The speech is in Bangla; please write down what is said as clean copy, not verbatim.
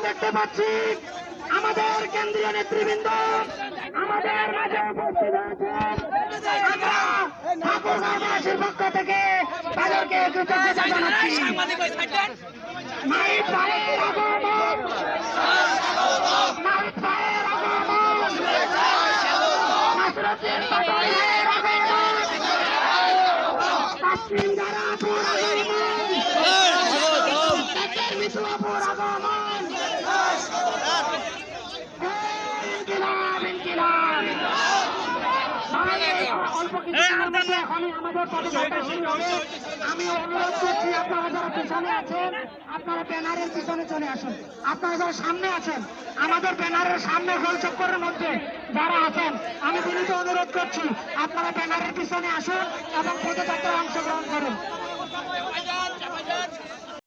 দেখতে পাচ্ছি আমাদের কেন্দ্রীয় নেতৃবৃন্দ আমাদের মাঝে উপস্থিত আছেন। আমরা ঠাকুরগাঁওবাসীর পক্ষ থেকে তাদেরকে কৃতজ্ঞতা জানাচ্ছি। নাহিদ ভাইয়ের আগমন, নাহিদ ভাইয়ের আগমন, নাসিরউদ্দিন পাটোয়ারি ভাইয়ের আগমন, তাসলিম জারা আপুর আগমন, মিঠু আপুর আগমন। ইনকিলাব ইনকিলাব। অল্প কিছুক্ষণের মধ্যে এখনই আমাদের পদযাত্রা শুরু হবে। আমি অনুরোধ করছি আপনারা যারা পিছনে আছেন আপনারা ব্যানারের পিছনে চলে আসুন। আপনারা যারা সামনে আছেন আমাদের ব্যানারের সামনে গোল চক্করের মধ্যে যারা আছেন আমি বিনীত অনুরোধ করছি আপনারা ব্যানারের পিছনে আসুন এবং পদযাত্রায় অংশগ্রহণ করুন।